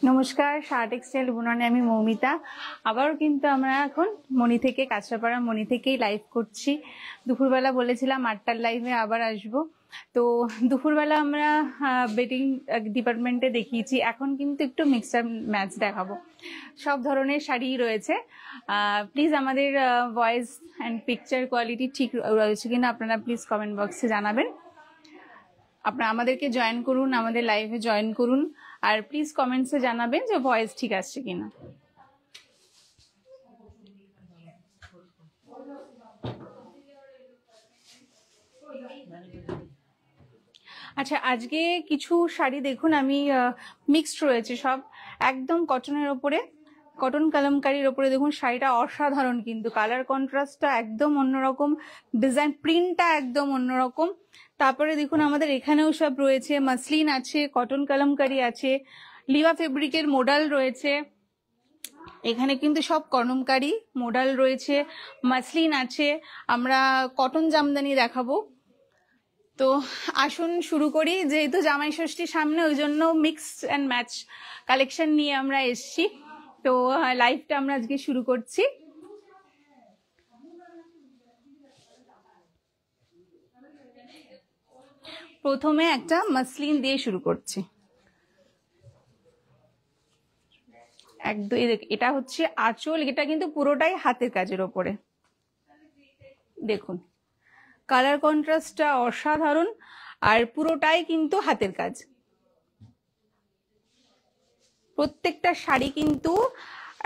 নমস্কার, শাহ টেক্সটাইল বুননে আমি মৌমিতা। আবারও কিন্তু আমরা এখন মণি থেকে, কাঁচরাপাড়া মণি থেকেই লাইভ করছি। দুপুরবেলা বলেছিলাম 8টার লাইভে আবার আসব। তো দুপুরবেলা আমরা বেডিং ডিপার্টমেন্টে দেখিয়েছি, এখন কিন্তু একটু মিক্সড ম্যাচ দেখাবো। সব ধরনের শাড়ি রয়েছে। প্লিজ আমাদের ভয়েস অ্যান্ড পিকচার কোয়ালিটি ঠিক রয়েছে কিনা আপনারা প্লিজ কমেন্ট বক্সে জানাবেন। আপনারা আমাদেরকে জয়েন করুন, আমাদের লাইভে জয়েন করুন, আর প্লিজ কমেন্টসে জানাবেন যে ভয়েস ঠিক আসছে কিনা। আচ্ছা, আজকে কিছু শাড়ি দেখুন, আমি মিক্সড রয়েছে সব, একদম কটনের ওপরে, কটন কালামকারীর ওপরে। দেখুন শাড়িটা অসাধারণ, কিন্তু কালার কন্ট্রাস্টটা একদম অন্যরকম, ডিজাইন প্রিন্টটা একদম অন্যরকম। তারপরে দেখুন আমাদের এখানেও সব রয়েছে, মাসলিন আছে, কটন কালামকারী আছে, লিভা ফেব্রিকের মোডাল রয়েছে। এখানে কিন্তু সব কলমকারী মোডাল রয়েছে, মাসলিন আছে। আমরা কটন জামদানি দেখাবো। তো আসুন শুরু করি। যেহেতু জামাই ষষ্ঠীর সামনে, ওই জন্য মিক্স অ্যান্ড ম্যাচ কালেকশন নিয়ে আমরা এসছি। তো লাইভটা আমরা আজকে শুরু করছি। প্রথমে একটা মাসলিন দিয়ে শুরু করছি। একদম এটা হচ্ছে আঁচল, এটা কিন্তু পুরোটাই হাতের কাজের ওপরে। দেখুন কালার কন্ট্রাস্টটা অসাধারণ, আর পুরোটাই কিন্তু হাতের কাজ। প্রত্যেকটা শাড়ি কিন্তু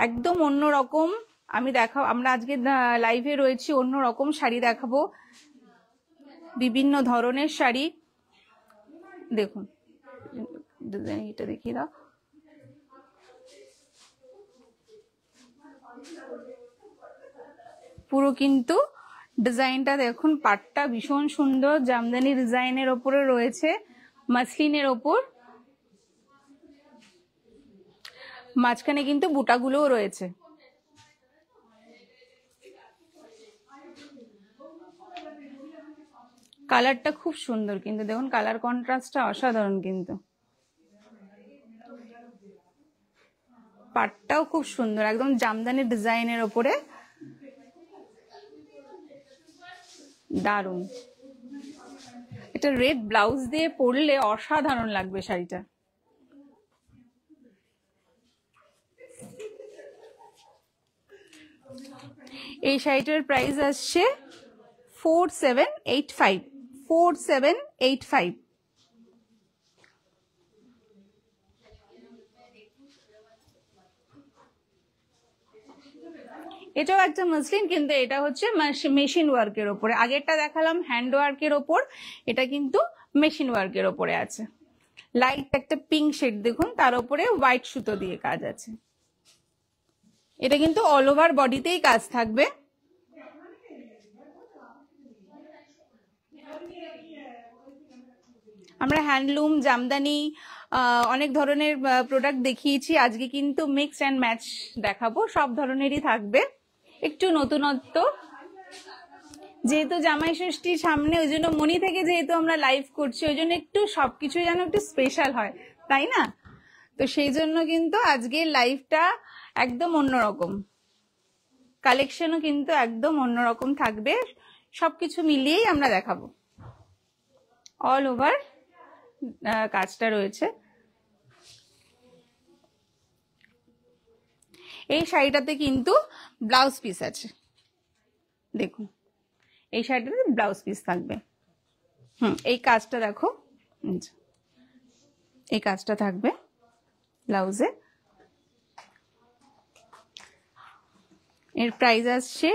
একদম অন্যরকম। আমরা আজকে লাইভে রয়েছি, অন্যরকম শাড়ি দেখাবো, বিভিন্ন ধরনের শাড়ি। দেখুন এটা দেখিয়ে দাও। পুরো কিন্তু ডিজাইনটা দেখুন, পাটটা ভীষণ সুন্দর, জামদানি ডিজাইনের ওপরে রয়েছে, মাসলিনের ওপর। মাঝখানে কিন্তু বুটাগুলোও রয়েছে। কালারটা খুব সুন্দর, কিন্তু দেখুন কালার কন্ট্রাস্টটা অসাধারণ। কিন্তু পাটটাও খুব সুন্দর, একদম জামদানি ডিজাইনের ওপরে, দারুন। এটা রেড ব্লাউজ দিয়ে পরলে অসাধারণ লাগবে শাড়িটা। এই শাড়িটার প্রাইস আসছে 4785। 4785। এটাও একটা মাসলিন, কিন্তু এটা হচ্ছে মেশিন ওয়ার্কের ওপরে। আগেরটা দেখালাম হ্যান্ড ওয়ার্কের ওপর, এটা কিন্তু মেশিন ওয়ার্কের ওপরে আছে। লাইট একটা পিঙ্ক শেড দেখুন, তার উপরে হোয়াইট সুতো দিয়ে কাজ আছে। এটা কিন্তু অল ওভার বডিতেই কাজ থাকবে। আমরা হ্যান্ডলুম, জামদানি, অনেক ধরনের প্রোডাক্ট দেখিয়েছি। আজকে কিন্তু মিক্স অ্যান্ড ম্যাচ দেখাবো, সব ধরনেরই থাকবে, একটু নতুনত্ব। যেহেতু জামাই ষষ্ঠীর সামনে, ওই জন্য মনি থেকে যেহেতু আমরা লাইভ করছি, ওই জন্য একটু সবকিছু যেন একটু স্পেশাল হয়, তাই না? তো সেই জন্য কিন্তু আজকের লাইভটা একদম অন্যরকম, কালেকশনও কিন্তু একদম অন্যরকম থাকবে, সবকিছু মিলিয়েই আমরা দেখাবো। অল ওভার কাজটা রয়েছে। এই শাড়িটাতে কিন্তু ব্লাউজ পিস আছে, দেখুন এই শাড়িটাতে ব্লাউজ পিস থাকবে। এই কাজটা দেখো, এই কাজটা থাকবে ব্লাউজে। এর প্রাইস আসছে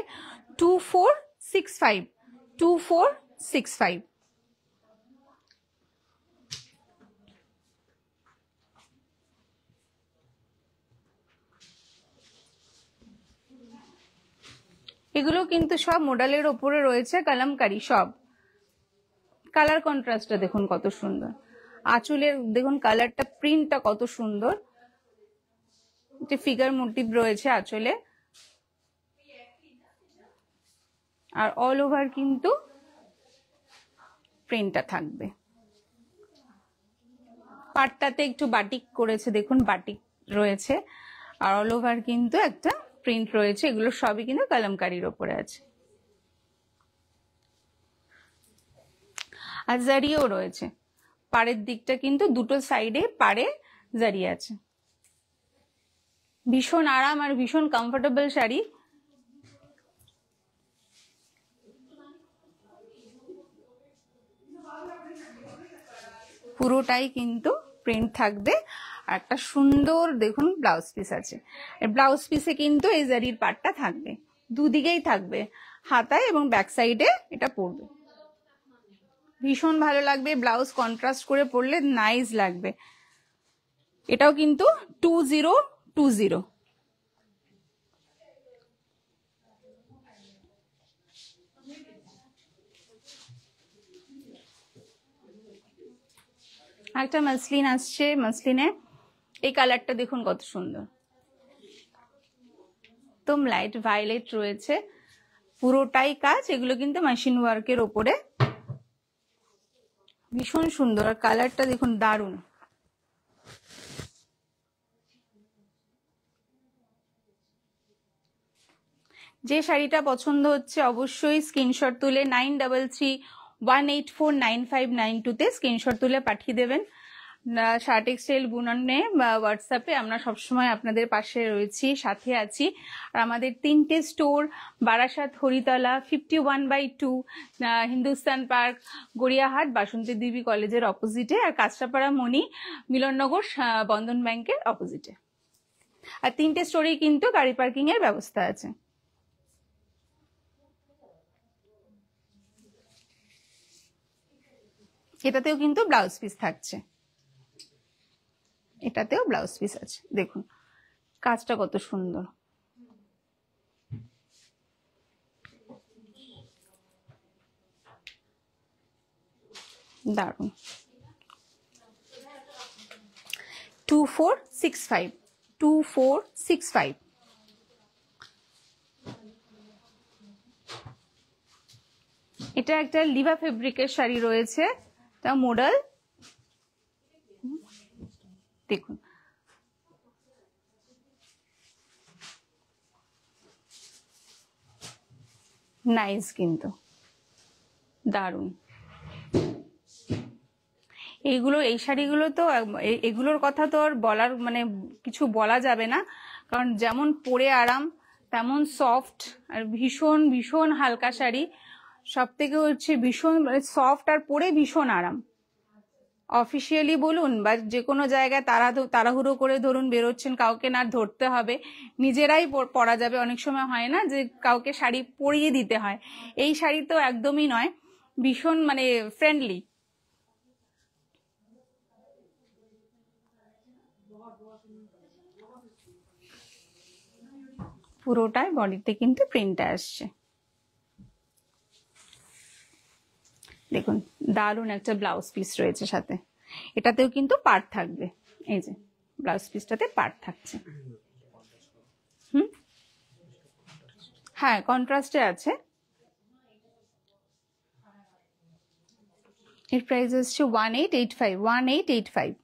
2465, 2465। এগুলো কিন্তু সব মডেলের ওপরে রয়েছে, কলমকারী সব। কালার কন্ট্রাস্টটা দেখুন কত সুন্দর, আঁচলের দেখুন কালারটা, প্রিন্টটা কত সুন্দর, ফিগার মোটিভ রয়েছে আঁচলে, আর অল ওভার কিন্তু প্রিন্টটা থাকবে। পাটটাতে একটু বাটিক করেছে, দেখুন বাটিক রয়েছে, আর অল ওভার কিন্তু একটা প্রিন্ট রয়েছে। এগুলো সবই কিন্তু কলমকারীর ওপরে আছে, আর জারিও রয়েছে। পাড়ের দিকটা কিন্তু দুটো সাইডে পাড়ে জারি আছে। ভীষণ আরাম আর ভীষণ কমফোর্টেবল শাড়ি। পুরোটাই কিন্তু প্রিন্ট থাকবে, আর একটা সুন্দর দেখুন ব্লাউজ পিস আছে। ব্লাউজ পিসে কিন্তু এই জারির পাটটা থাকবে, দুদিকেই থাকবে, হাতায় এবং ব্যাক সাইডে এটা পরবে। ভীষণ ভালো লাগবে, ব্লাউজ কন্ট্রাস্ট করে পরলে নাইস লাগবে। এটাও কিন্তু 2020। একটা মাসলিন আসছে, মাসলিনে এই কালারটা দেখুন কত সুন্দর, একদম লাইট ভায়োলেট রয়েছে, পুরোটাই কাজ। এগুলো কিন্তু মেশিন ওয়ার্কের ওপরে, ভীষণ সুন্দর, আর কালারটা দেখুন দারুণ। যে শাড়িটা পছন্দ হচ্ছে অবশ্যই স্ক্রিনশট তুলে 9331849592 তে স্ক্রিনশট তুলে পাঠিয়ে দেবেন। শাহ টেক্সটাইল বুননে হোয়াটসঅ্যাপে আমরা সবসময় আপনাদের পাশে রয়েছি, সাথে আছি। আর আমাদের 3টে স্টোর, বারাসাত, হরিতলা, 51/2, হিন্দুস্তান পার্ক, গড়িয়াহাট, বাসন্তী দেবী কলেজের অপোজিটে, আর কাঁচরাপাড়া মণি মিলননগর বন্ধন ব্যাংকের অপোজিটে। আর 3টে স্টোরেই কিন্তু গাড়ি পার্কিং এর ব্যবস্থা আছে। এটাতেও কিন্তু ব্লাউজ পিস থাকছে, এটাতেও ব্লাউজ পিস আছে, দেখুন কাজটা কত সুন্দর, দারুন। 2465, 2465। এটা একটা লিভা ফেব্রিকের শাড়ি রয়েছে, তা মডেল দেখুন, নাইস কিন্তু দারুন। এইগুলো, এই শাড়িগুলো তো, এগুলোর কথা তো আর বলার মানে কিছু বলা যাবে না, কারণ যেমন পরে আরাম তেমন সফট, আর ভীষণ ভীষণ হালকা শাড়ি। সব থেকে হচ্ছে ভীষণ সফট আর পরে ভীষণ আরাম। অফিসিয়ালি বলুন বা যে কোনো জায়গায় তাড়াহুড়ো করে ধরুন বেরোচ্ছেন, কাউকে না ধরতে হবে, নিজেরাই পরা যাবে। অনেক সময় হয় না যে কাউকে শাড়ি পরিয়ে দিতে হয়, এই শাড়ি তো একদমই নয়, ভীষণ মানে ফ্রেন্ডলি। পুরোটাই বডিতে কিন্তু প্রিন্টটা আসছে, দেখুন দারুণ একটা ব্লাউজ পিস রয়েছে সাথে। এটাতেও কিন্তু পার্ট থাকবে, এই যে ব্লাউজ পিসটাতে পার্ট থাকছে। হ্যাঁ কন্ট্রাস্টে আছে, এর প্রাইস হচ্ছে 1885।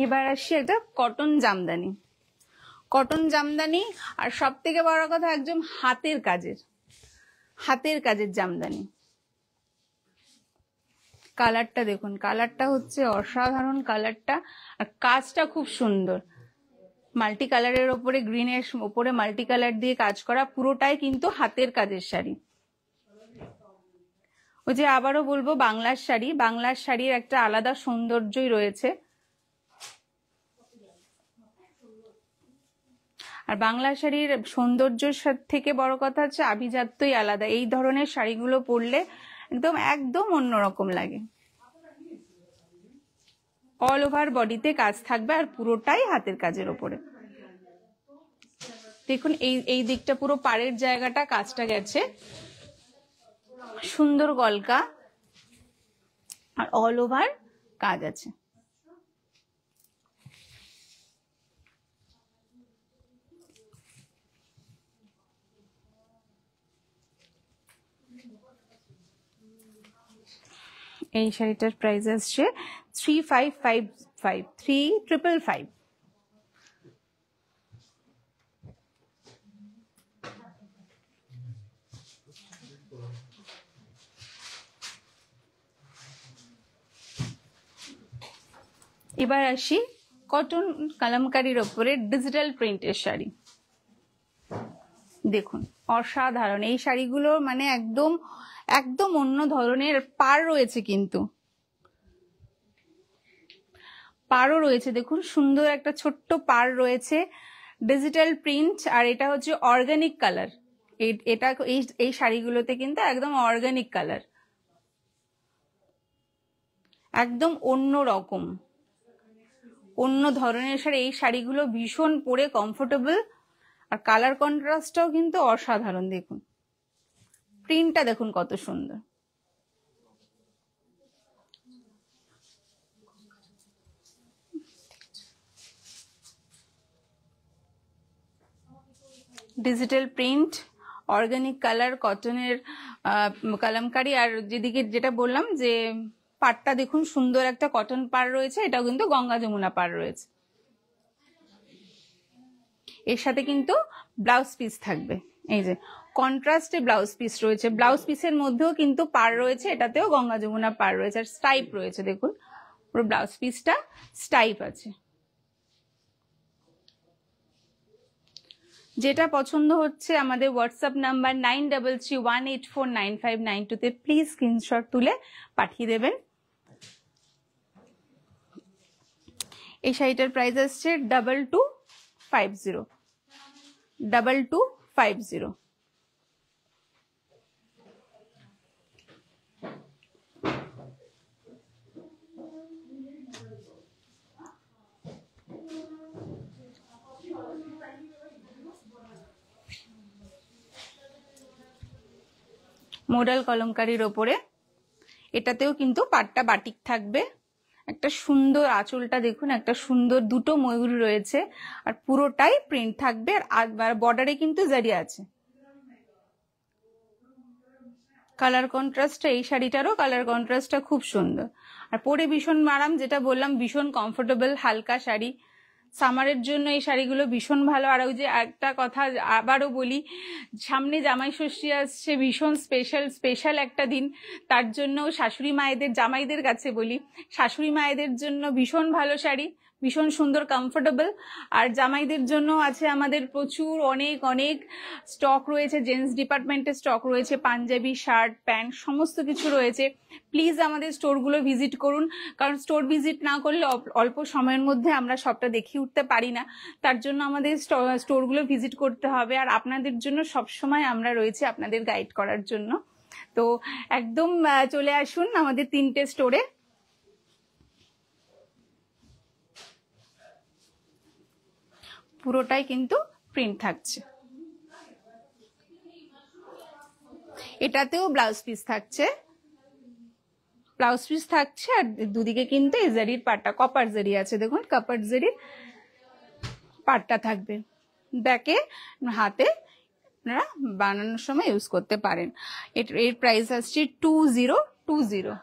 এবার আসছি একটা কটন জামদানি। কটন জামদানি, আর সব থেকে বড় কথা একদম হাতের কাজের জামদানি। কালারটা দেখুন, কালারটা হচ্ছে অসাধারণ কালারটা, আর কাজটা খুব সুন্দর। মাল্টি কালারের ওপরে, গ্রিনের ওপরে মাল্টি কালার দিয়ে কাজ করা, পুরোটাই কিন্তু হাতের কাজের শাড়ি। ওই যে আবারও বলবো, বাংলার শাড়ির একটা আলাদা সৌন্দর্যই রয়েছে। আর বাংলা শাড়ির সৌন্দর্যের থেকে বড় কথা হচ্ছে আভিজাত্যই আলাদা। এই ধরনের শাড়িগুলো পরলে একদম অন্যরকম লাগে। অল ওভার বডিতে কাজ থাকবে, আর পুরোটাই হাতের কাজের ওপরে। দেখুন এই দিকটা পুরো পাড়ের জায়গাটা কাজটা গেছে, সুন্দর গলকা, আর অল ওভার কাজ আছে। এই শাড়িটার প্রাইস আসছে 3555। এবার আসি কটন কালামকারীর ওপরে ডিজিটাল প্রিন্টের শাড়ি। দেখুন অসাধারণ এই শাড়িগুলো, মানে একদম অন্য ধরনের। পাড় রয়েছে, কিন্তু পাড়ও রয়েছে, দেখুন সুন্দর একটা ছোট্ট পাড় রয়েছে, ডিজিটাল প্রিন্ট। আর এটা হচ্ছে অর্গানিক কালার। এই শাড়িগুলোতে কিন্তু একদম অর্গানিক কালার, একদম অন্য রকম, অন্য ধরনের শাড়ি। এই শাড়িগুলো ভীষণ পরে কমফোর্টেবল, আর কালার কন্ট্রাস্টটাও কিন্তু অসাধারণ। দেখুন প্রিন্টটা দেখুন কত সুন্দর। ডিজিটাল প্রিন্ট, অর্গানিক কালার, কটনের কালামকারী। আর যেটা বললাম যে পাড়টা দেখুন, সুন্দর একটা কটন পাড় রয়েছে, এটাও কিন্তু গঙ্গা যমুনা পাড় রয়েছে। এর সাথে কিন্তু ব্লাউজ পিস থাকবে, এই যে কন্ট্রাস্টে ব্লাউজ পিস রয়েছে। ব্লাউজ পিসের মধ্যেও কিন্তু পাড় রয়েছে, এটাতেও গঙ্গা যমুনা পাড় রয়েছে, আর স্টাইপ রয়েছে। দেখুন পুরো ব্লাউজ পিসটা স্টাইপ আছে। যেটা পছন্দ হচ্ছে আমাদের হোয়াটসঅ্যাপ নাম্বার 9331849592 তে প্লিজ স্ক্রিনশট তুলে পাঠিয়ে দেবেন। এই শাড়িটার প্রাইস আসছে 2250। মোডাল কলমকারীর ওপরে, এটাতেও কিন্তু পাটটা বাটিক থাকবে। একটা সুন্দর আঁচলটা দেখুন, একটা সুন্দর দুটো ময়ূর রয়েছে, আর পুরোটাই প্রিন্ট থাকবে, আর বর্ডারে কিন্তু জারি আছে। কালার কন্ট্রাস্টটা, এই শাড়িটারও কালার কন্ট্রাস্টটা খুব সুন্দর, আর পরে ভীষণ আরাম। যেটা বললাম, ভীষণ কমফোর্টেবল হালকা শাড়ি। সামারের জন্য এই শাড়িগুলো ভীষণ ভালো। আর ওই যে একটা কথা আবারও বলি, সামনে জামাই ষষ্ঠী আসছে, ভীষণ স্পেশাল একটা দিন। তার জন্য শাশুড়ি মায়েদের, জামাইদের কাছে বলি, শাশুড়ি মায়েদের জন্য ভীষণ ভালো শাড়ি, ভীষণ সুন্দর কমফোর্টেবল। আর জামাইদের জন্য আছে আমাদের প্রচুর অনেক স্টক রয়েছে, জেন্টস ডিপার্টমেন্টের স্টক রয়েছে, পাঞ্জাবি, শার্ট, প্যান্ট সমস্ত কিছু রয়েছে। প্লিজ আমাদের স্টোরগুলো ভিজিট করুন, কারণ স্টোর ভিজিট না করলে অল্প সময়ের মধ্যে আমরা সবটা দেখিয়ে উঠতে পারি না। তার জন্য আমাদের স্টোরগুলো ভিজিট করতে হবে, আর আপনাদের জন্য সবসময় আমরা রয়েছি আপনাদের গাইড করার জন্য। তো একদম চলে আসুন আমাদের 3টে স্টোরে। পুরোটাই কিন্তু প্রিন্ট থাকছে, এটাতেও ব্লাউজ পিস থাকছে, আর দুদিকে কিন্তু এই জারির পাটটা, কপার জারি আছে, দেখুন কপার জারির পাটটা থাকবে। ব্যাকে হাতে আপনারা বানানোর সময় ইউজ করতে পারেন। এর প্রাইস আসছে 2020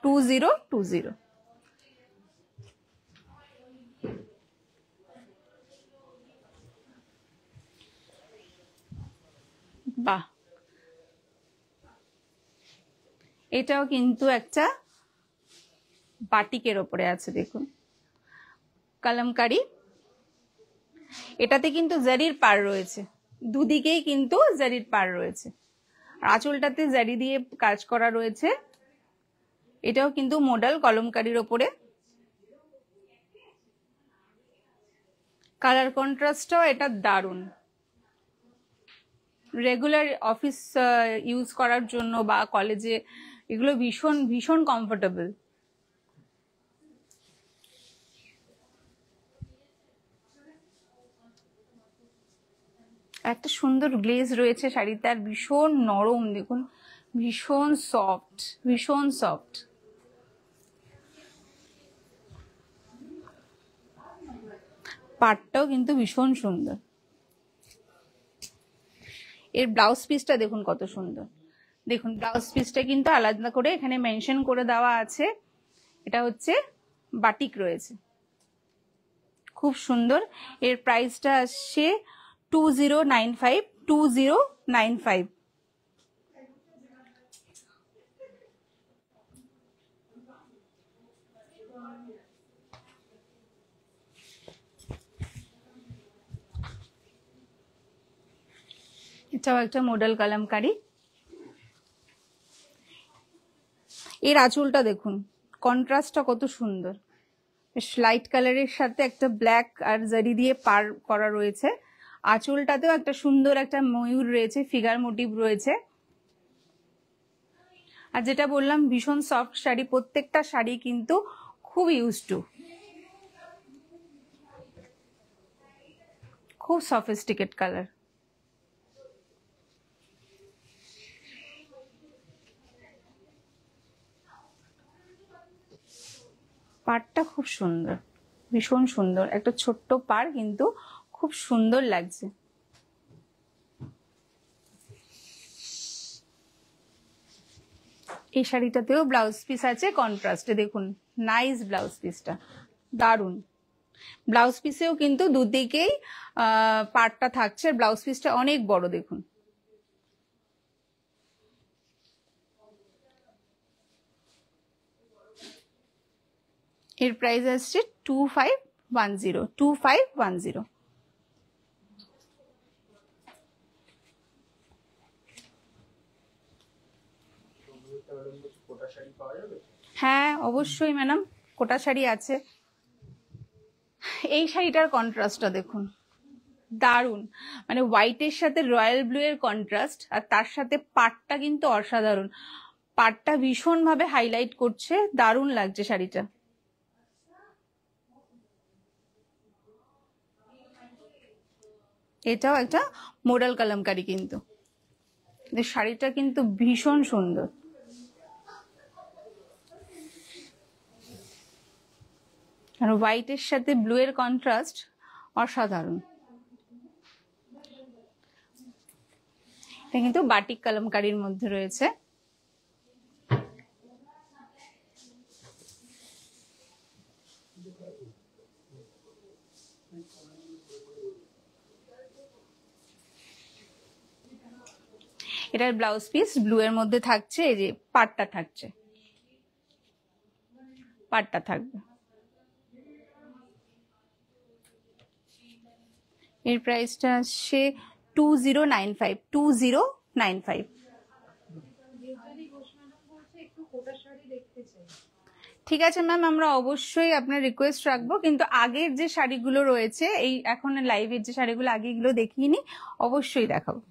2020। বাহ, এটাও কিন্তু একটা বাটিকের ওপরে আছে, দেখুন কলমকারি। এটাতে কিন্তু জারির পাড় রয়েছে, দুদিকেই কিন্তু জারির পাড় রয়েছে, আর আঁচলটাতে জারি দিয়ে কাজ করা রয়েছে। এটাও কিন্তু মডেল কলমকারির ওপরে। কালার কন্ট্রাস্টটাও এটা দারুণ, রেগুলার অফিস ইউজ করার জন্য বা কলেজে এগুলো ভীষণ ভীষণ কমফোর্টেবল। একটা সুন্দর গ্লেজ রয়েছে শাড়িতে, আর ভীষণ নরম, দেখুন ভীষণ সফট, ভীষণ সফট। পাটটাও কিন্তু ভীষণ সুন্দর। এর ব্লাউজ পিসটা দেখুন কত সুন্দর, দেখুন ব্লাউজ পিসটা কিন্তু আলাদা করে এখানে মেনশন করে দেওয়া আছে। এটা হচ্ছে বাটিক রয়েছে, খুব সুন্দর। এর প্রাইসটা আসছে 2095 2095। এটাও একটা মডেল কলমকারি। এর আঁচলটা দেখুন, কন্ট্রাস্টটা কত সুন্দর, লাইট কালারের সাথে একটা ব্ল্যাক আর জারি দিয়ে পার করা রয়েছে। আঁচলটাতেও একটা সুন্দর একটা ময়ূর রয়েছে, ফিগার মোটিভ রয়েছে। আর যেটা বললাম ভীষণ সফট শাড়ি, প্রত্যেকটা শাড়ি কিন্তু খুব ইউজ টু, খুব সফিস্টিকেট কালার। পাড়টা খুব সুন্দর, ভীষণ সুন্দর, একটা ছোট্ট পাড় কিন্তু খুব সুন্দর লাগছে। এই শাড়িটাতেও ব্লাউজ পিস আছে কন্ট্রাস্টে, দেখুন নাইস ব্লাউজ পিসটা, দারুন। ব্লাউজ পিসেও কিন্তু দুদিকেই পাড়টা থাকছে, ব্লাউজ পিসটা অনেক বড়, দেখুন। এর প্রাইস আসছে 2510 2510। হ্যাঁ অবশ্যই ম্যাডাম, কোটা শাড়ি আছে। এই শাড়িটার কন্ট্রাস্টটা দেখুন, দারুন, মানে হোয়াইটের সাথে রয়্যাল ব্লু এর কন্ট্রাস্ট, আর তার সাথে পাটটা কিন্তু অসাধারণ, পাটটা ভীষণ ভাবে হাইলাইট করছে, দারুন লাগছে শাড়িটা। এটাও একটা মডেল কলমকারি কিন্তু, শাড়িটা কিন্তু ভীষণ সুন্দর। আর হোয়াইটের সাথে ব্লু এর কন্ট্রাস্ট অসাধারণ। এটা কিন্তু বাটিক কলমকারির মধ্যে রয়েছে। এটার ব্লাউজ পিস ব্লু এর মধ্যে থাকছে, এই যে পাটটা থাকছে, পাটটা থাকবে। এর প্রাইসটা আসছে 2095 2095। ঠিক আছে ম্যাম, আমরা অবশ্যই আপনার রিকোয়েস্ট রাখবো, কিন্তু আগের যে শাড়িগুলো রয়েছে, এই এখন লাইভের যে শাড়িগুলো আগে এগুলো দেখিয়ে নি, অবশ্যই দেখাবো।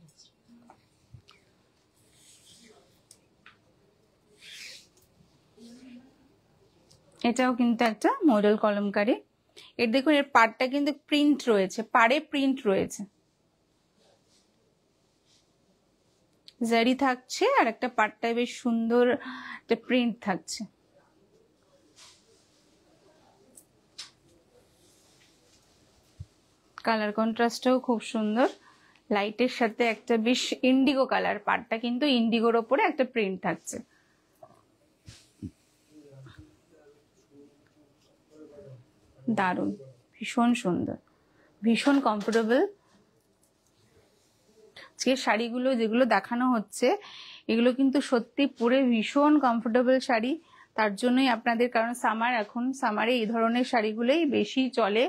এটাও কিন্তু একটা মডেল কলমকারি। এর দেখুন এর পাড়টা কিন্তু প্রিন্ট রয়েছে, পাড়ে প্রিন্ট রয়েছে, জারি থাকছে, আর একটা পাড়টায় বেশ সুন্দর একটা প্রিন্ট থাকছে। কালার কন্ট্রাস্টটাও খুব সুন্দর, লাইটের সাথে একটা বেশ ইন্ডিগো কালার, পাড়টা কিন্তু ইন্ডিগোর ওপরে একটা প্রিন্ট থাকছে। দারুণ, ভীষণ সুন্দর, ভীষণ কমফোর্টেবল। যে শাড়িগুলো যেগুলো দেখানো হচ্ছে এগুলো কিন্তু সত্যি পরে ভীষণ কমফোর্টেবল শাড়ি। তার জন্যই আপনাদের, কারণ এখন সামারে এই ধরনের শাড়িগুলোই বেশি চলে,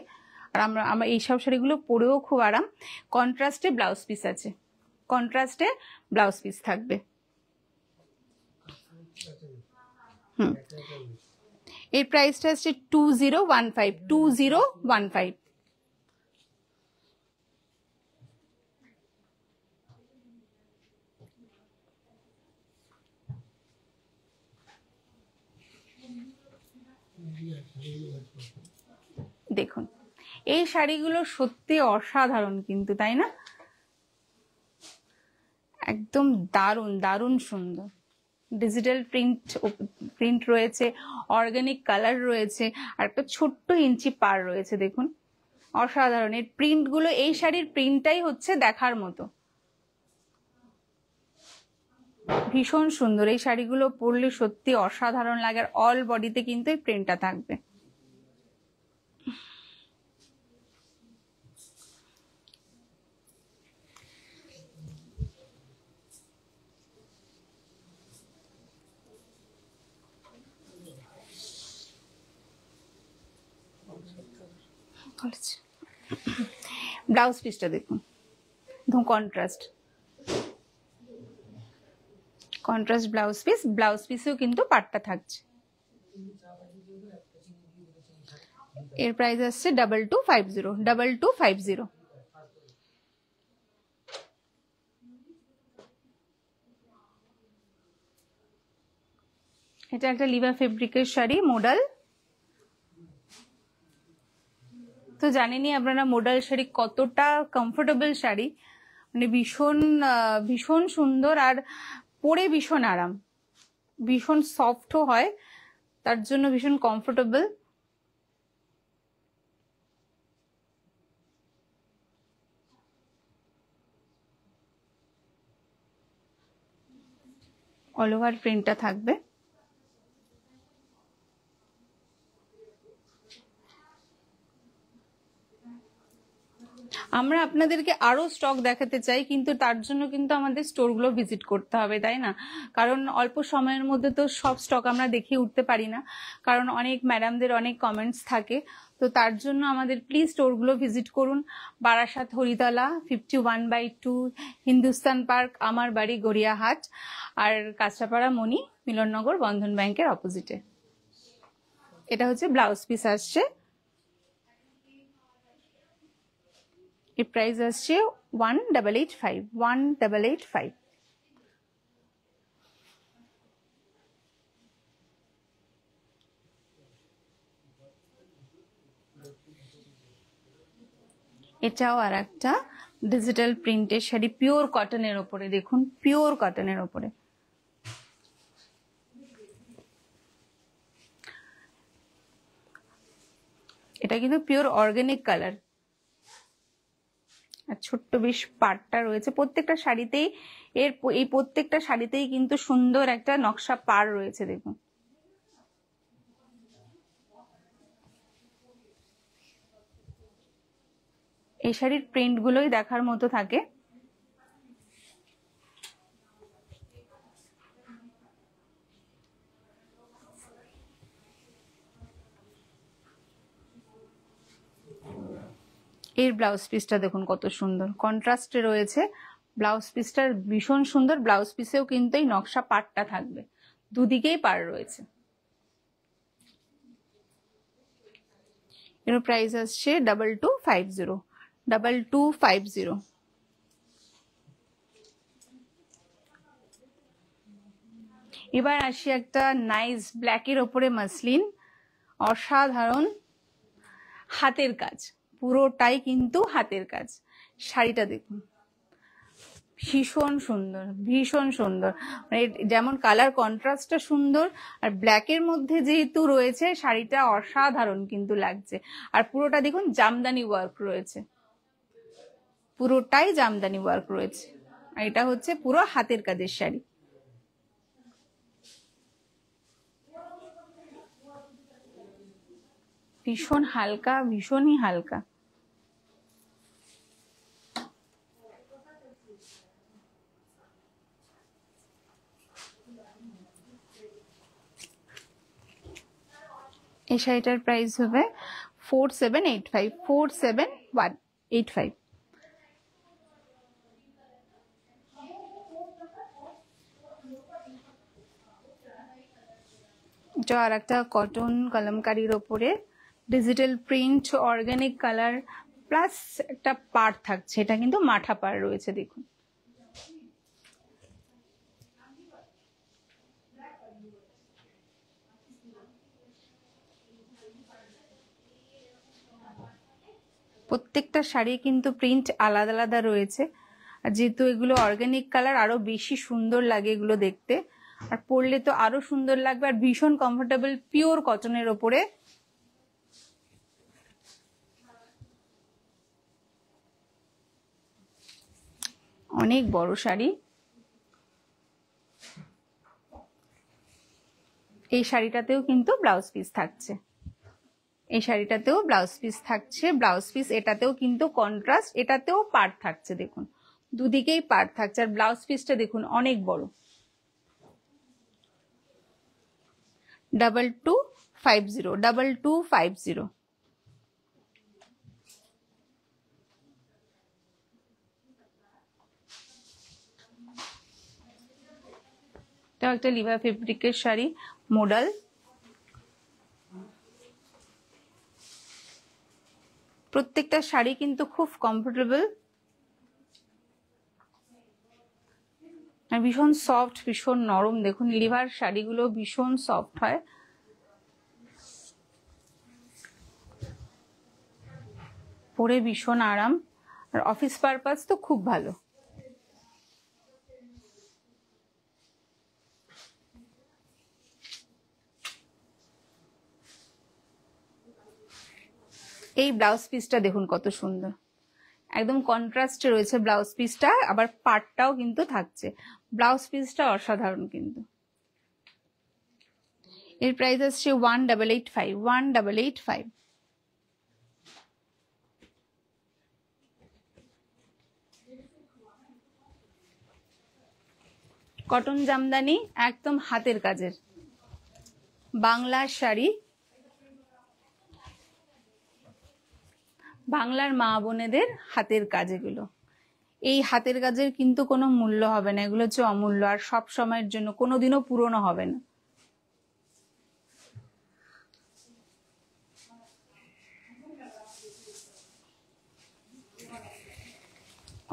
আর আমরা এইসব শাড়িগুলো পরেও খুব আরাম। কন্ট্রাস্টে ব্লাউজ পিস আছে, কন্ট্রাস্টে ব্লাউজ পিস থাকবে। এর প্রাইসটা হচ্ছে 2015, 2015। দেখুন এই শাড়িগুলো সত্যি অসাধারণ কিন্তু, তাই না? একদম দারুণ দারুণ সুন্দর। ডিজিটাল প্রিন্ট রয়েছে, অর্গানিক কালার রয়েছে, আর একটা ছোট্ট ইঞ্চি পার রয়েছে। দেখুন অসাধারণ এর প্রিন্টগুলো, এই শাড়ির প্রিন্টটাই হচ্ছে দেখার মতো, ভীষণ সুন্দর। এই শাড়িগুলো পরলে সত্যি অসাধারণ লাগে, আর অল বডিতে কিন্তু এই প্রিন্টটা থাকবে। ব্লাউজ পিসটা দেখুন, কন্ট্রাস্ট ব্লাউজ পিস, ব্লাউজ পিসেও কিন্তু পাটটা থাকছে। এর প্রাইস আসছে 2250, 2250। এটা একটা লিভা ফেব্রিকের শাড়ি, মোডাল। তো জানেনই আপনারা মোডাল শাড়ি কতটা কমফোর্টেবল শাড়ি, মানে ভীষণ ভীষণ সুন্দর, আর পরে ভীষণ আরাম, ভীষণ সফটও হয়, তার জন্য ভীষণ কমফোর্টেবল। অল ওভার প্রিন্টটা থাকবে। আমরা আপনাদেরকে আরো স্টক দেখাতে চাই, কিন্তু তার জন্য কিন্তু আমাদের স্টোরগুলো ভিজিট করতে হবে, তাই না? কারণ অল্প সময়ের মধ্যে তো সব স্টক আমরা দেখিয়ে উঠতে পারি না, কারণ অনেক ম্যাডামদের অনেক কমেন্টস থাকে। তো তার জন্য আমাদের প্লিজ স্টোরগুলো ভিজিট করুন। বারাসাত হরিতলা 51/2, হিন্দুস্তান পার্ক, আমার বাড়ি গড়িয়াহাট, আর কাঁচরাপাড়া মণি মিলননগর বন্ধন ব্যাংকের অপোজিটে। এটা হচ্ছে ব্লাউজ পিস আসছে। এর প্রাইস আসছে 1885, 1885। এটাও আর একটা ডিজিটাল প্রিন্টের শাড়ি, পিওর কটনের ওপরে। দেখুন পিওর কটনের ওপরে, এটা কিন্তু পিওর অর্গানিক কালার, আর ছোট্ট বেশ পাড়টা রয়েছে প্রত্যেকটা শাড়িতেই। এই প্রত্যেকটা শাড়িতেই কিন্তু সুন্দর একটা নকশা পাড় রয়েছে। দেখুন এই শাড়ির প্রিন্ট গুলোই দেখার মতো থাকে। এর ব্লাউজ পিসটা দেখুন কত সুন্দর, কন্ট্রাস্টে রয়েছে। ব্লাউজ পিসটা ভীষণ সুন্দর, ব্লাউজ পিসেও কিন্তু এই নকশা পাড়টা থাকবে, দুদিকেই পাড় রয়েছে। এর প্রাইস আসছে 2250, 2250। এবার আসি একটা নাইস ব্ল্যাকের ওপরে মাসলিন, অসাধারণ হাতের কাজ, পুরোটাই কিন্তু হাতের কাজ। শাড়িটা দেখুন ভীষণ সুন্দর, ভীষণ সুন্দর, মানে যেমন কালার কন্ট্রাস্টটা সুন্দর, আর ব্ল্যাকের মধ্যে যেহেতু রয়েছে শাড়িটা অসাধারণ কিন্তু লাগছে। আর পুরোটা দেখুন জামদানি ওয়ার্ক রয়েছে, পুরোটাই জামদানি ওয়ার্ক রয়েছে। আর এটা হচ্ছে পুরো হাতের কাজের শাড়ি। ভীষণ হালকা, ভীষণই হালকা। এই শাড়িটার প্রাইস হবে 4785, 47185। এটা আর একটা কটন কলমকারীর ওপরে digital print, organic colour plus একটা পাড় থাকছে। এটা কিন্তু মাঠা পাড় রয়েছে, দেখুন। প্রত্যেকটা শাড়ি কিন্তু প্রিন্ট আলাদা আলাদা রয়েছে। আর যেহেতু এগুলো অর্গানিক কালার, আরো বেশি সুন্দর লাগে এগুলো দেখতে, আর পরলে তো আরো সুন্দর লাগবে। আর ভীষণ কমফোর্টেবল, পিওর কটনের ওপরে। অনেক বড় শাড়ি। এই শাড়িটাতেও কিন্তু ব্লাউজ পিস থাকছে। এই শাড়িটাতেও ব্লাউজ পিস থাকছে। ব্লাউজ পিস এটাতেও কিন্তু কন্ট্রাস্ট, এটাতেও পাড় থাকছে, দেখুন দুদিকেই পাড় থাকছে। আর ব্লাউজ পিসটা দেখুন অনেক বড়। 2250, 2250। এটাও একটা লিভা ফেব্রিকের শাড়ি, মডেল। প্রত্যেকটা শাড়ি কিন্তু খুব কমফোর্টেবল আর ভীষণ সফট, ভীষণ নরম। দেখুন লিভার শাড়িগুলো ভীষণ সফট হয়। পরে ভীষণ আরাম, আর অফিস পারপাস তো খুব ভালো। এই ব্লাউজ পিসটা দেখুন কত সুন্দর, একদম কন্ট্রাস্টে রয়েছে ব্লাউজ পিসটা। আবার পাটটাও কিন্তু থাকছে। ব্লাউজ পিসটা অসাধারণ কিন্তু। এর প্রাইস আসছে 1885, 1885। কটন জামদানি, একদম হাতের কাজের বাংলার শাড়ি। বাংলার মা বোনেদের হাতের কাজ এগুলো। এই হাতের কাজের কিন্তু কোনো মূল্য হবে না, এগুলো হচ্ছে অমূল্য, আর সব সময়ের জন্য, কোনোদিনও পুরনো হবে না।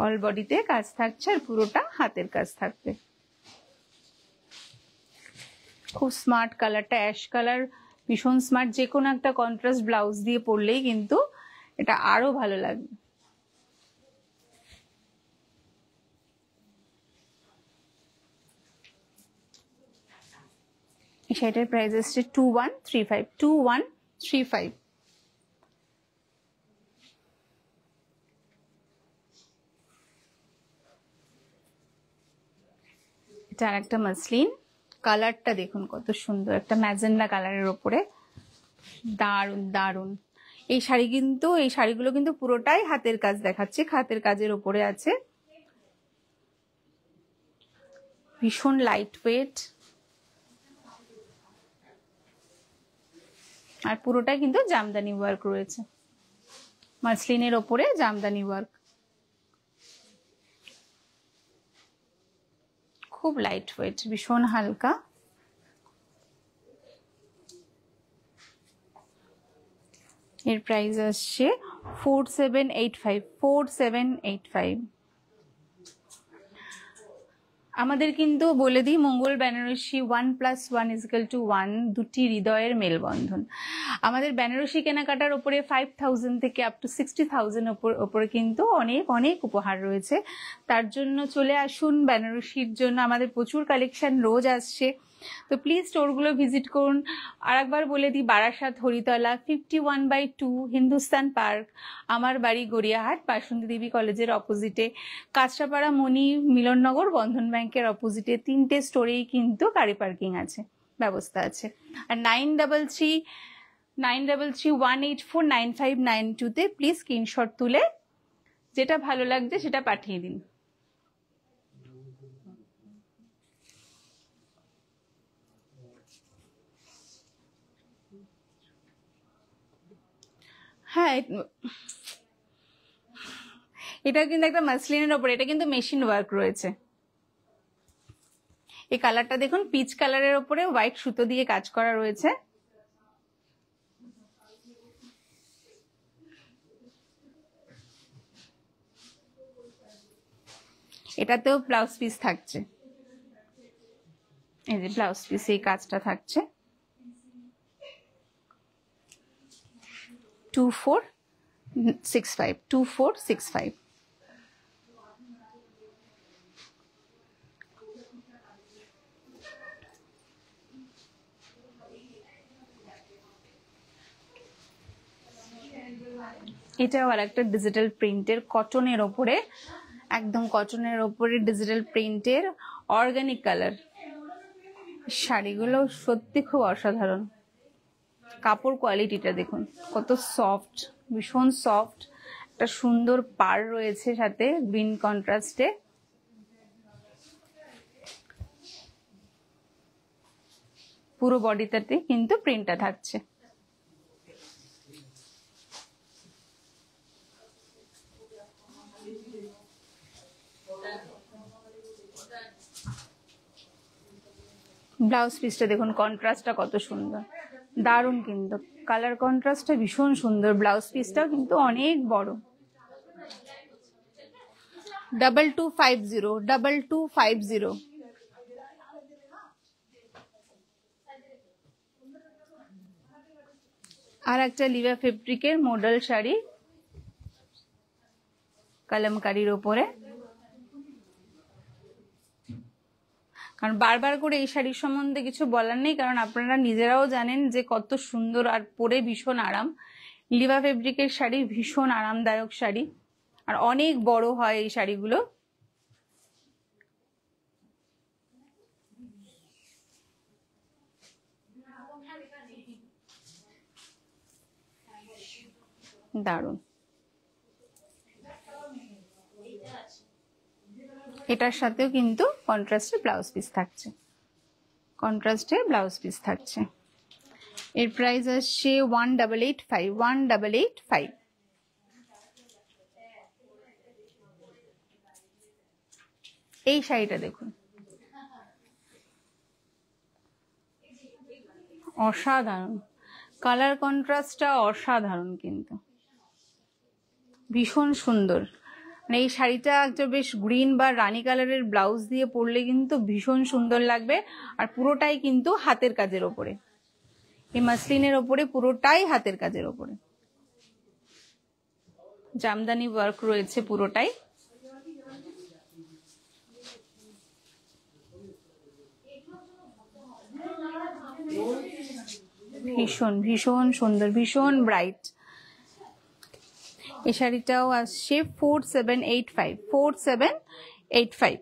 অল বডিতে কাজ থাকছে আর পুরোটা হাতের কাজ থাকবে। খুব স্মার্ট কালারটা, অ্যাশ কালার, ভীষণ স্মার্ট। যে কোনো একটা কন্ট্রাস্ট ব্লাউজ দিয়ে পরলেই কিন্তু এটা আরো ভালো লাগবে। এই শাড়িটার প্রাইস আসছে 2135, 2135। এটা আর একটা মাসলিন, কালারটা দেখুন কত সুন্দর, একটা ম্যাজেন্ডা কালারের ওপরে, দারুন দারুন। এই শাড়িগুলো কিন্তু পুরোটাই হাতের কাজ দেখাচ্ছে, হাতের কাজের ওপরে আছে। ভীষণ লাইট ওয়েট, আর পুরোটাই কিন্তু জামদানি ওয়ার্ক রয়েছে। মাসলিনের ওপরে জামদানি ওয়ার্ক, খুব লাইট ওয়েট, ভীষণ হালকা। এর প্রাইস আসছে 4785, 4785। আমাদের কিন্তু বলে দিই, মঙ্গল বেনারসি 1+1=1, দুটি হৃদয়ের মেলবন্ধন। আমাদের বেনারসি কেনাকাটার উপরে 5000 থেকে আপ টু 60,000 ওপরে কিন্তু অনেক অনেক উপহার রয়েছে। তার জন্য চলে আসুন বেনারসির জন্য, আমাদের প্রচুর কালেকশন রোজ আসছে। তো প্লিজ স্টোরগুলো ভিজিট করুন। আর একবার বলে দিই, বারাসাত হরিতলা 51/2 হিন্দুস্তান পার্ক, আমার বাড়ি গড়িয়াহাট, বাসন্তী দেবী কলেজের অপোজিটে, কাঁচরাপাড়া মণি মিলননগর বন্ধন ব্যাংকের অপোজিটে 3টে স্টোরেই কিন্তু গাড়ি পার্কিং আছে, ব্যবস্থা আছে। আর 9331849592-তে প্লিজ স্ক্রিনশট তুলে যেটা ভালো লাগছে সেটা পাঠিয়ে দিন। হ্যাঁ, এটা কিন্তু একটা মাসলিনের ওপরে, এটা কিন্তু মেশিন ওয়ার্ক রয়েছে। এই কালারটা দেখুন, পিচ কালারের ওপরে হোয়াইট সুতো দিয়ে কাজ করা রয়েছে। এটাতেও ব্লাউজ পিস থাকছে, এই যে ব্লাউজ পিস এই কাজটা থাকছে। 2465। এটাও আর একটা ডিজিটাল প্রিন্টের কটনের ওপরে, একদম কটনের ওপরে ডিজিটাল প্রিন্টের অর্গানিক কালার। শাড়িগুলো সত্যি খুব অসাধারণ, কাপড় কোয়ালিটিটা দেখুন কত সফট, ভীষণ সফট। একটা সুন্দর পাড় রয়েছে সাথে গ্রিন কন্ট্রাস্টে। পুরো বডিটাতে কিন্তু প্রিন্টটা থাকছে। ব্লাউজ পিসটা দেখুন, কন্ট্রাস্টটা কত সুন্দর, দারুণ কিন্তু কালার কন্ট্রাস্টটা ভীষণ সুন্দর। ব্লাউজ পিসটাও কিন্তু অনেক বড়। 2250। আর একটা লিভা ফেব্রিকের মডেল শাড়ি কলমকারীর ওপরে। কারণ বারবার করে এই শাড়ির সম্বন্ধে কিছু বলার নেই, কারণ আপনারা নিজেরাও জানেন যে কত সুন্দর আর পরে ভীষণ আরাম। লিভা ফেব্রিকের শাড়ি ভীষণ আরামদায়ক শাড়ি, আর অনেক বড় হয় এই শাড়িগুলো। দারুণ। এটার সাথেও কিন্তু কন্ট্রাস্টে ব্লাউজ পিস থাকছে, এর প্রাইস আসছে 1885। এই শাড়িটা দেখুন, অসাধারণ কালার কন্ট্রাস্টটা, অসাধারণ কিন্তু ভীষণ সুন্দর। মানে এই শাড়িটা একটা বেশ গ্রিন বা রানী কালারের ব্লাউজ দিয়ে পরলে কিন্তু ভীষণ সুন্দর লাগবে। আর পুরোটাই কিন্তু হাতের কাজের ওপরে, এই মাসলিনের ওপরে পুরোটাই হাতের কাজের ওপরে, জামদানি ওয়ার্ক রয়েছে পুরোটাই। ভীষণ ভীষণ সুন্দর, ভীষণ ব্রাইট। এই শাড়িটাও আসছে 4785।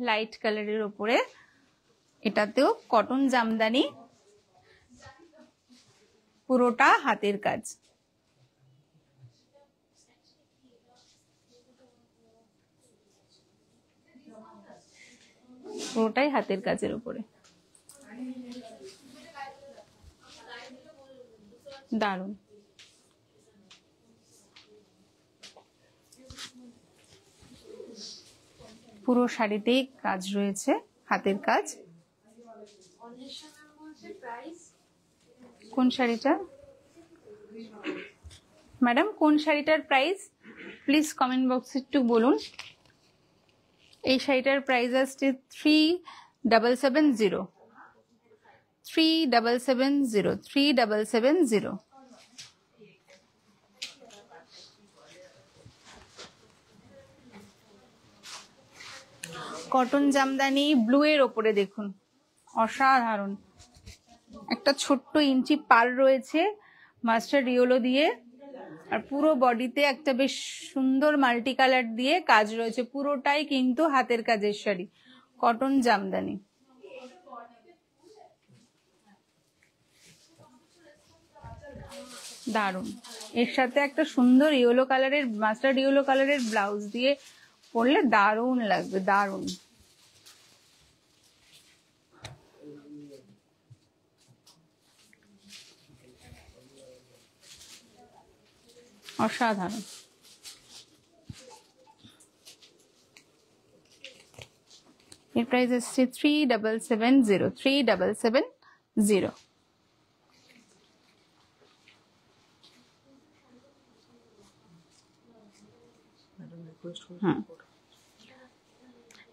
লাইট কালারের ওপরে, এটাতেও কটন জামদানি, পুরোটা হাতের কাজ। পুরোটাই হাতের কাজের উপরে, দারুণ। পুরো শাড়িতেই কাজ রয়েছে, হাতের কাজ। কোন শাড়িটা ম্যাডাম, কোন শাড়িটার প্রাইস প্লিজ কমেন্ট বক্সে একটু বলুন। এই শাড়িটার প্রাইস আসছে 3770। কটন জামদানি ব্লু এর ওপরে দেখুন, অসাধারণ। একটা ছোট্ট ইঞ্চি পার রয়েছে মাস্টার্ড ইয়েলো দিয়ে, আর পুরো বডিতে একটা বেশ সুন্দর মাল্টি কালার দিয়ে কাজ রয়েছে। পুরোটাই কিন্তু হাতের কাজের শাড়ি, কটন জামদানি। দারুন। এর সাথে একটা সুন্দর ইয়েলো কালারের, মাস্টার্ড ইয়েলো কালারের ব্লাউজ দিয়ে পরলে দারুন লাগবে, দারুন। অসাধারণ। এর প্রাইস আসছে 3770, 3770।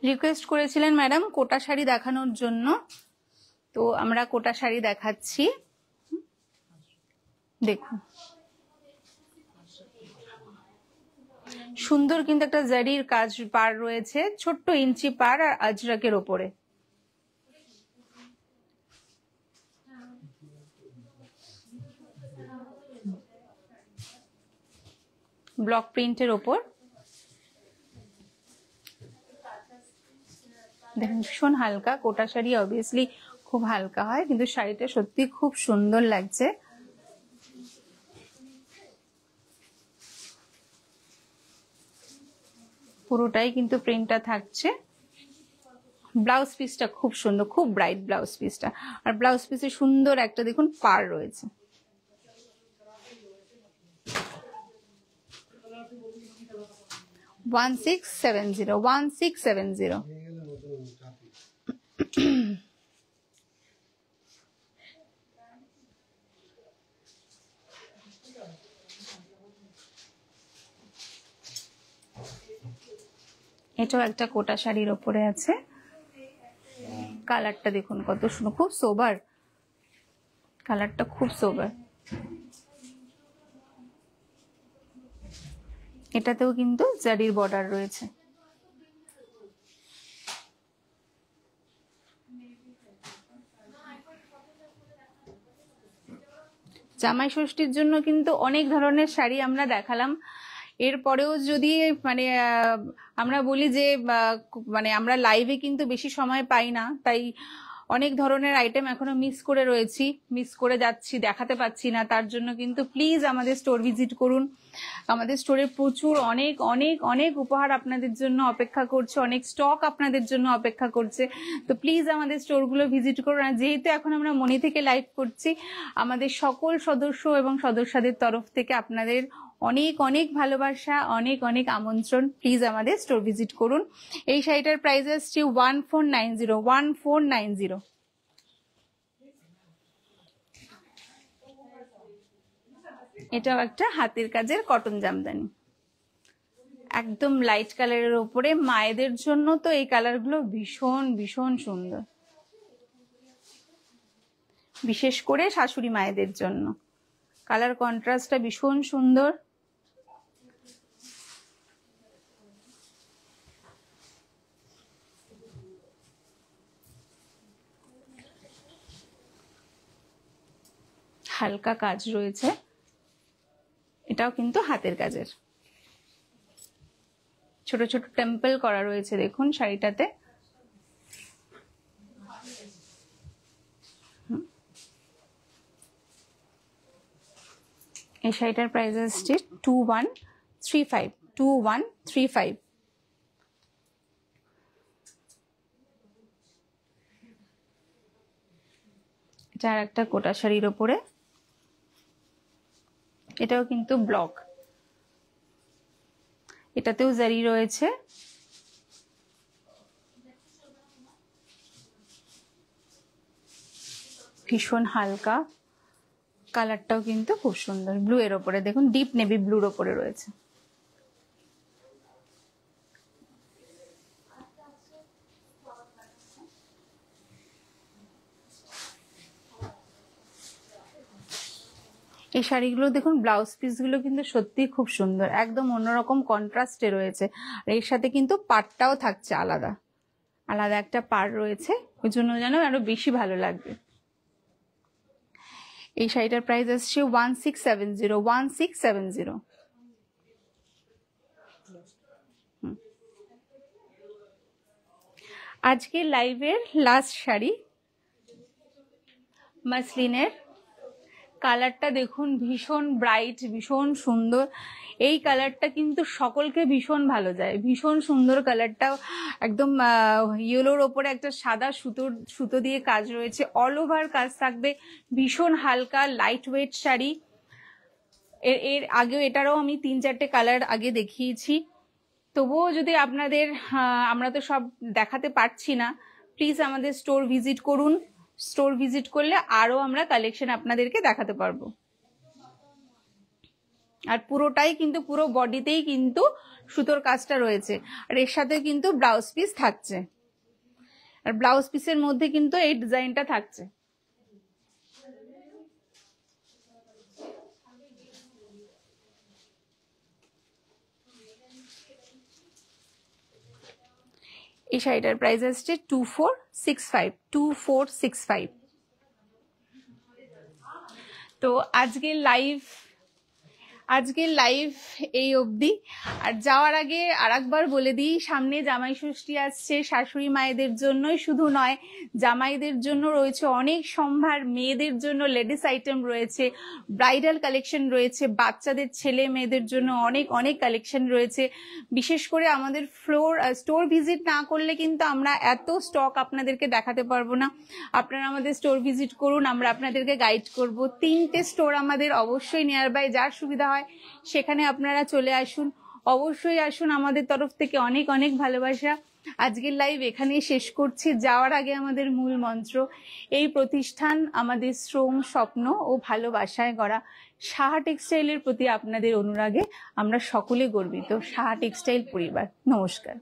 রিকোয়েস্ট করেছিলেন ম্যাডাম কোটা শাড়ি দেখানোর জন্য, তো আমরা কোটা শাড়ি দেখাচ্ছি। দেখুন সুন্দর কিন্তু একটা জারির কাজ পার রয়েছে, ছোট্ট ইঞ্চি পার আর আজরাকের ওপরে। ব্লক প্রিন্টের ওপর দেখুন, ভীষণ হালকা। কোটা শাড়ি অবভিয়াসলি খুব হালকা হয়, কিন্তু শাড়িটা সত্যি খুব সুন্দর লাগছে। পুরোটাই কিন্তু প্রিন্টটা থাকছে। ব্লাউজ পিসটা খুব সুন্দর, খুব ব্রাইট ব্লাউজ পিসটা, আর ব্লাউজ পিসে সুন্দর একটা দেখুন পার রয়েছে। One six seven zero, 1670। এটাও একটা কোটা শাড়ির ওপরে আছে। কালারটা দেখুন কত সুন্দর, খুব সোবার কালারটা, খুব সোবার। এটাতেও কিন্তু জারির বর্ডার রয়েছে। জামাই ষষ্ঠীর জন্য কিন্তু অনেক ধরনের শাড়ি আমরা দেখালাম। এরপরেও যদি মানে আমরা বলি যে মানে আমরা লাইভে কিন্তু বেশি সময় পাই না, তাই অনেক ধরনের আইটেম এখনো মিস করে যাচ্ছি, দেখাতে পাচ্ছি না। তার জন্য কিন্তু প্লিজ আমাদের স্টোর ভিজিট করুন। আমাদের স্টোরে প্রচুর অনেক অনেক অনেক উপহার আপনাদের জন্য অপেক্ষা করছে, অনেক স্টক আপনাদের জন্য অপেক্ষা করছে। তো প্লিজ আমাদের স্টোরগুলো ভিজিট করুন। আর যেহেতু এখন আমরা মনি থেকে লাইভ করছি, আমাদের সকল সদস্য এবং সদস্যদের তরফ থেকে আপনাদের অনেক অনেক ভালোবাসা, অনেক অনেক আমন্ত্রণ। প্লিজ আমাদের স্টোর ভিজিট করুন। এই শাড়িটার প্রাইস আসছে 1490, 1490। এটাও একটা হাতের কাজের কটন জামদানি, একদম লাইট কালারের উপরে। মায়েদের জন্য তো এই কালারগুলো ভীষণ ভীষণ সুন্দর, বিশেষ করে শাশুড়ি মায়েদের জন্য কালার কন্ট্রাস্টটা ভীষণ সুন্দর। হালকা কাজ রয়েছে, এটাও কিন্তু হাতের কাজের। ছোট ছোট টেম্পল করা রয়েছে দেখুন শাড়িটাতে। এই শাড়িটার প্রাইস আসছে 2135, 2135। এটা আর একটা কোটা শাড়ির ওপরে, এটাও কিন্তু ব্লক, এটাতেও জারি রয়েছে। ভীষণ হালকা, কালারটাও কিন্তু খুব সুন্দর। ব্লু এর ওপরে দেখুন, ডিপ নেভি ব্লুর ওপরে রয়েছে। এই শাড়িগুলো দেখুন, ব্লাউজ পিসগুলো কিন্তু সত্যি খুব সুন্দর, একদম অন্যরকম কন্ট্রাস্টে রয়েছে। আর এর সাথে কিন্তু পাটটাও থাকছে আলাদা। আলাদা একটা পাড় রয়েছে, ওই জন্য যেন আরো বেশি ভালো লাগবে। এই শাড়িটার প্রাইস আসছে 1670, 1670। আজকে লাইভের লাস্ট শাড়ি, মাসলিনের। কালারটা দেখুন, ভীষণ ব্রাইট, ভীষণ সুন্দর। এই কালারটা কিন্তু সকলকে ভীষণ ভালো যায়, ভীষণ সুন্দর কালারটা। একদম ইয়েলোর ওপরে একটা সাদা সুতো দিয়ে কাজ রয়েছে, অল ওভার কাজ থাকবে, ভীষণ হালকা লাইট ওয়েট শাড়ি। এর আগেও এটারও আমি 3-4টে কালার আগে দেখিয়েছি। তবুও যদি আপনাদের, আমরা তো সব দেখাতে পারছি না, প্লিজ আমাদের স্টোর ভিজিট করুন। স্টোর ভিজিট করলে আরো আমরা কালেকশন আপনাদেরকে দেখাতে পারবো। আর পুরোটাই কিন্তু, পুরো বডিতেই কিন্তু সুতোর কাজটা রয়েছে, আর এর সাথে কিন্তু ব্লাউজ পিস থাকছে, আর ব্লাউজ পিসের মধ্যে কিন্তু এই ডিজাইনটা থাকছে। এই শাড়িটার প্রাইস আসছে 2465, 2465। তো আজকের লাইভ এই অবধি। আর যাওয়ার আগে আরেকবার বলে দিই, সামনে জামাই ষষ্ঠী আসছে, শাশুড়ি মায়েদের জন্যই শুধু নয়, জামাইদের জন্য রয়েছে অনেক সম্ভার, মেয়েদের জন্য লেডিস আইটেম রয়েছে, ব্রাইডাল কালেকশন রয়েছে, বাচ্চাদের ছেলে মেয়েদের জন্য অনেক অনেক কালেকশন রয়েছে। বিশেষ করে আমাদের স্টোর ভিজিট না করলে কিন্তু আমরা এত স্টক আপনাদেরকে দেখাতে পারবো না। আপনারা আমাদের স্টোর ভিজিট করুন, আমরা আপনাদেরকে গাইড করব। 3টে স্টোর আমাদের অবশ্যই নিয়ার বাই, যার সুবিধা হয় সেখানে আপনারা চলে আসুন, অবশ্যই আসুন। আমাদের তরফ থেকে অনেক অনেক ভালোবাসা। আজকের লাইভ এখানেই শেষ করছি। যাওয়ার আগে আমাদের মূল মন্ত্র, এই প্রতিষ্ঠান আমাদের শ্রম, স্বপ্ন ও ভালোবাসায় গড়া। সাহা টেক্সটাইলের প্রতি আপনাদের অনুরাগে আমরা সকলে গর্বিত। সাহা টেক্সটাইল পরিবার, নমস্কার।